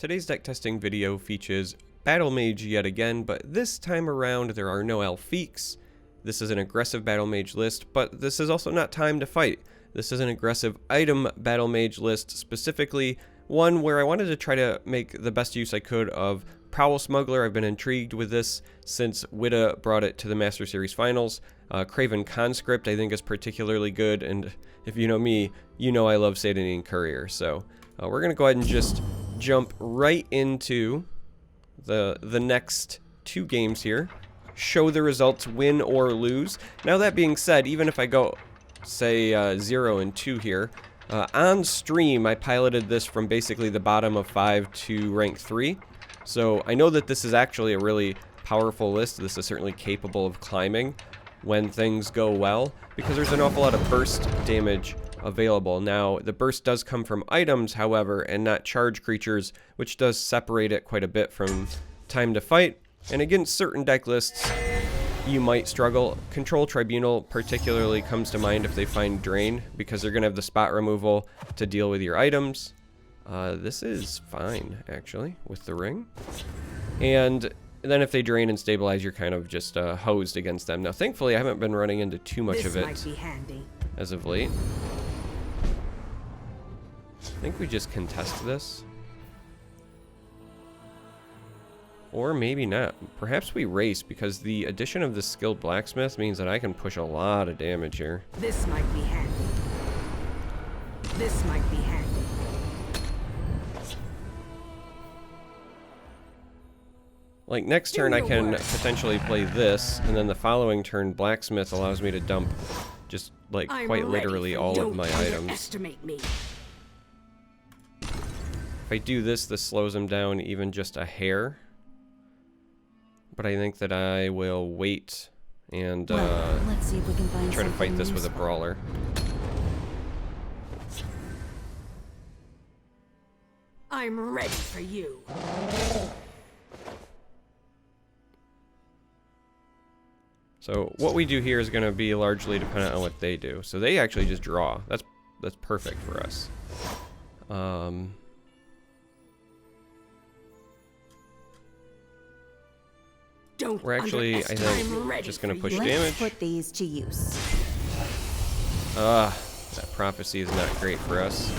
Today's deck testing video features Battlemage yet again, but this time around there are no Elfiques. This is an aggressive Battlemage list, but this is also not time to fight. This is an aggressive item Battlemage list, specifically one where I wanted to try to make the best use I could of Prowl Smuggler. I've been intrigued with this since Wida brought it to the Master Series Finals. Craven Conscript I think is particularly good, and if you know me, you know I love Seyda Neen Courier. So we're going to go ahead and just jump right into the next two games here. Show the results, win or lose. Now that being said, even if I go, say, 0-2 here, on stream I piloted this from basically the bottom of 5 to rank 3. So I know that this is actually a really powerful list. This is certainly capable of climbing when things go well, because there's an awful lot of burst damage available. Now, the burst does come from items, however, and not charge creatures, which does separate it quite a bit from time to fight. And against certain deck lists, you might struggle. Control Tribunal particularly comes to mind if they find Drain, because they're going to have the spot removal to deal with your items. This is fine, actually, with the ring. And then if they drain and stabilize, you're kind of just hosed against them. Now, thankfully, I haven't been running into too much of it as of late. I think we just contest this. Or maybe not. Perhaps we race, because the addition of the skilled blacksmith means that I can push a lot of damage here. This might be handy. This might be handy. Like, next turn I can potentially play this, and then the following turn blacksmith allows me to dump just, like, quite literally all of my items. If I do this, this slows him down even just a hair. But I think that I will wait and let's see if we can find try to fight this with a brawler. I'm ready for you. So what we do here is going to be largely dependent on what they do. So they actually just draw. That's perfect for us. We're actually, I think, just going to push damage. Put these to use. That prophecy is not great for us.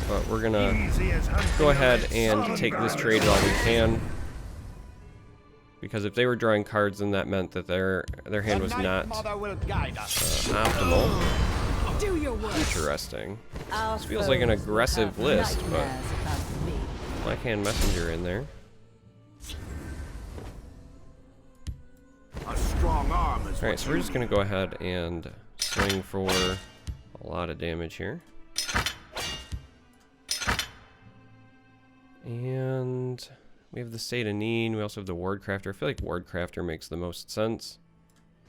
But we're going to go ahead and take this trade while we can. Because if they were drawing cards, then that meant that their hand was not optimal. Interesting. This feels like an aggressive list, but Blackhand Messenger in there. Alright, so we're just going to go ahead and swing for a lot of damage here. And we have the Seyda Neen. We also have the Wardcrafter. I feel like Wardcrafter makes the most sense.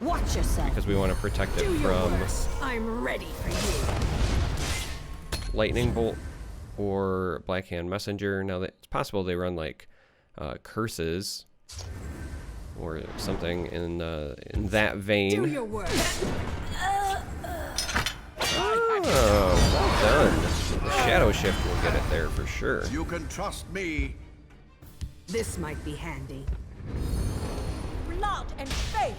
Watch yourself. Because we want to protect it from I'm ready for you. Lightning Bolt or Blackhand Messenger. Now, it's possible they run like curses or something in that vein. Do your work. Oh, well done. The Shadow Shift will get it there for sure. You can trust me. This might be handy. Blood and faith.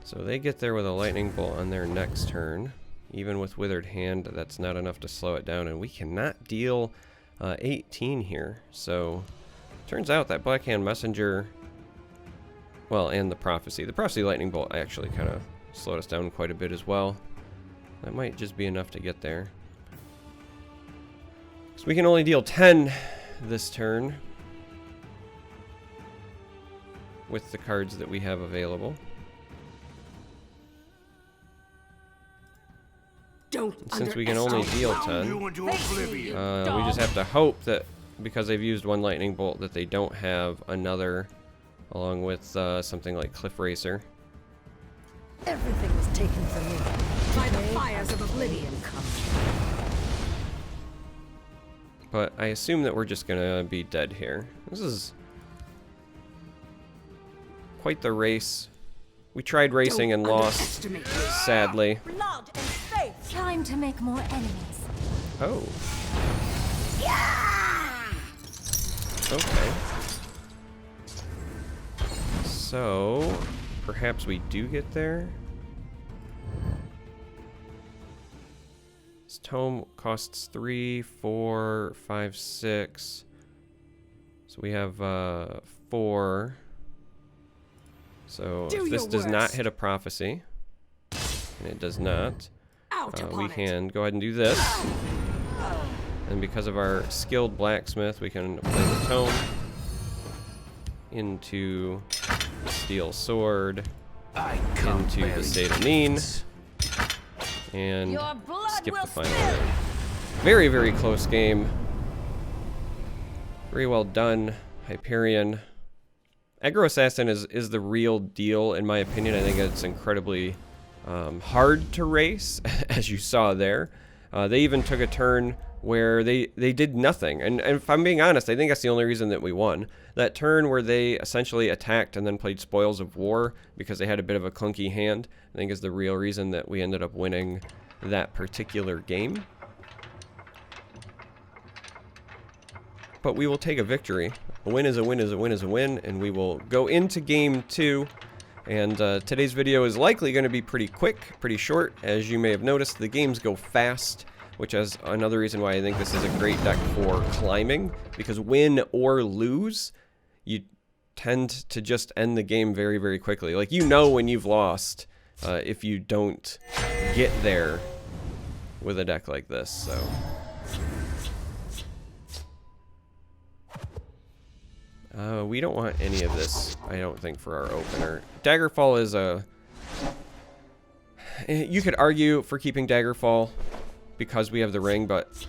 So they get there with a Lightning Bolt on their next turn. Even with Withered Hand, that's not enough to slow it down, and we cannot deal 18 here. So turns out that Blackhand Messenger, well, and the Prophecy Lightning Bolt actually kind of slowed us down quite a bit as well. That might just be enough to get there. So we can only deal 10 this turn with the cards that we have available. Since we can only deal 10, we just have to hope that, because they've used one Lightning Bolt, that they don't have another, along with something like Cliff Racer. Everything was taken from me. By the fires of oblivion come. But I assume that we're just gonna be dead here. This is quite the race. We tried racing and lost, sadly. Blood and faith. Time to make more enemies. Oh. Yeah! Okay. So, perhaps we do get there. This tome costs 3, 4, 5, 6. So we have 4. So if this does not hit a prophecy, and it does not, we can go ahead and do this. And because of our skilled blacksmith, we can play the tome into the steel sword, into the Seyda Neen, and skip the final round. Very, very close game. Very well done, Hyperion. Aggro Assassin is the real deal, in my opinion. I think it's incredibly hard to race, as you saw there. They even took a turn where they did nothing. And if I'm being honest, I think that's the only reason that we won. That turn where they essentially attacked and then played Spoils of War because they had a bit of a clunky hand, I think is the real reason that we ended up winning that particular game. But we will take a victory. A win is a win is a win is a win, and we will go into game 2. And today's video is likely going to be pretty quick, pretty short. As you may have noticed, the games go fast, which is another reason why I think this is a great deck for climbing, because win or lose, you tend to just end the game very, very quickly. Like, you know when you've lost if you don't get there with a deck like this, so... we don't want any of this, I don't think, for our opener. Daggerfall is a... You could argue for keeping Daggerfall because we have the ring, but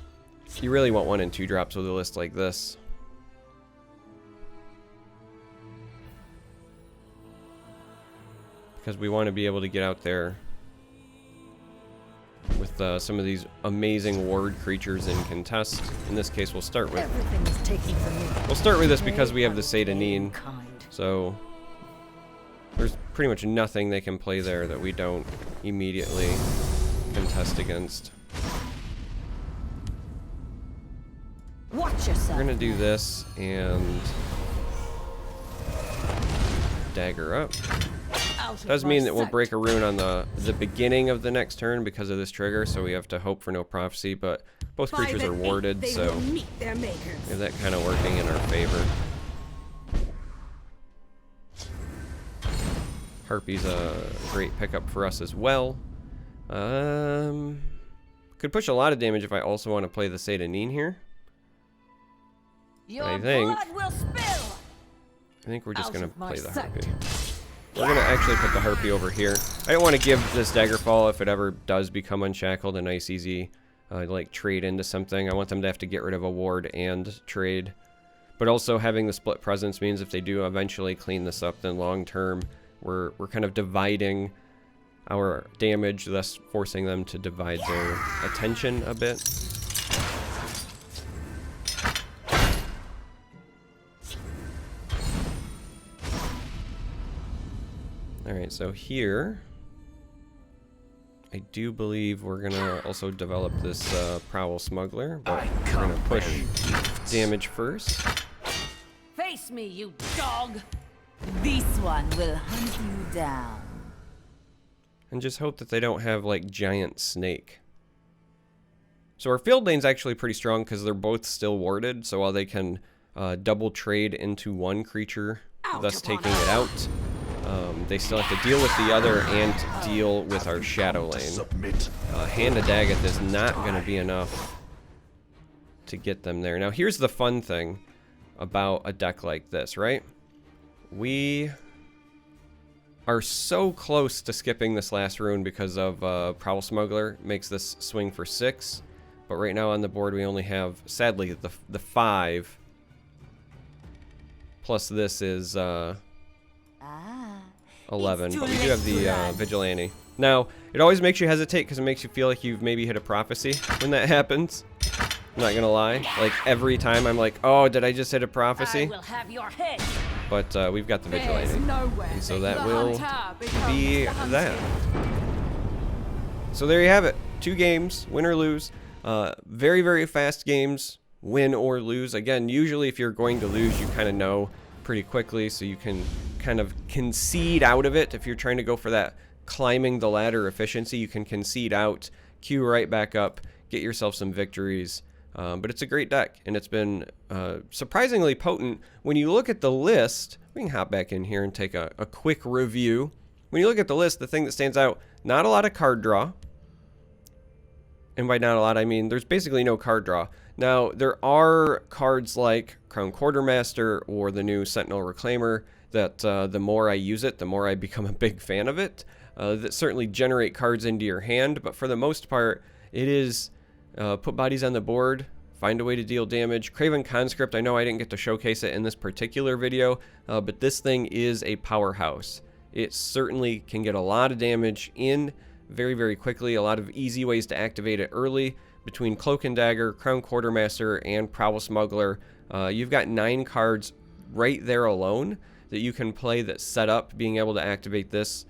you really want 1 and 2 drops with a list like this. Because we want to be able to get out there with some of these amazing ward creatures in contest. In this case, we'll start with... We'll start with this because we have the Seyda Neen. So there's pretty much nothing they can play there that we don't immediately contest against. Watch yourself. We're gonna do this and dagger up. Does mean that we'll break a rune on the beginning of the next turn because of this trigger, so we have to hope for no prophecy, but both creatures are warded, so we have that kind of working in our favor. Harpy's a great pickup for us as well. Could push a lot of damage if I also want to play the Seyda Neen here. But I think we're just going to play the Harpy. We're going to actually put the Harpy over here. I don't want to give this Daggerfall, if it ever does become unshackled, a nice easy like trade into something. I want them to have to get rid of a ward and trade. But also having the split presence means if they do eventually clean this up, then long term we're kind of dividing our damage, thus forcing them to divide their attention a bit. Alright, so here, I do believe we're gonna also develop this Prowl Smuggler, but we're gonna push damage first. Face me, you dog! This one will hunt you down. And just hope that they don't have, like, Giant Snake. So our field lane's actually pretty strong because they're both still warded, so while they can double trade into one creature, thus taking it out, they still have to deal with the other and deal with our shadow lane. Hand a Daggett is not going to be enough to get them there. Now here's the fun thing about a deck like this, right? We are so close to skipping this last rune because of Prowl Smuggler makes this swing for 6. But right now on the board we only have, sadly, the 5. Plus this is 11, but we do have the Vigilante. Now, it always makes you hesitate because it makes you feel like you've maybe hit a prophecy when that happens. I'm not gonna lie. Like, every time I'm like, oh, did I just hit a prophecy? But we've got the Vigilante. And so that will be that. So there you have it. 2 games, win or lose. Very, very fast games win or lose. Again, usually if you're going to lose, you kind of know pretty quickly, so you can kind of concede out of it. If you're trying to go for that climbing the ladder efficiency, you can concede out, queue right back up, get yourself some victories. But it's a great deck, and it's been surprisingly potent. When you look at the list, we can hop back in here and take a quick review. When you look at the list, the thing that stands out, not a lot of card draw. And by not a lot, I mean there's basically no card draw. Now, there are cards like Crown Quartermaster or the new Sentinel Reclaimer that the more I use it, the more I become a big fan of it. That certainly generate cards into your hand, but for the most part, it is put bodies on the board, find a way to deal damage. Craven Conscript, I know I didn't get to showcase it in this particular video, but this thing is a powerhouse. It certainly can get a lot of damage in very, very quickly. A lot of easy ways to activate it early. Between Cloak and Dagger, Crown Quartermaster, and Prowl Smuggler, you've got 9 cards right there alone that you can play that set up being able to activate this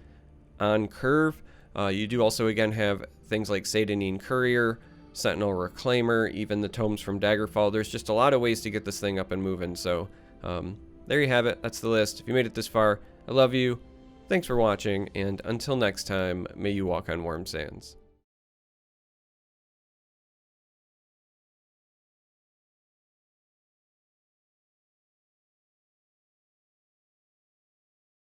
on curve. You do also, again, have things like Seyda Neen Courier, Sentinel Reclaimer, even the Tomes from Daggerfall. There's just a lot of ways to get this thing up and moving. So there you have it. That's the list. If you made it this far, I love you. Thanks for watching, and until next time, may you walk on warm sands.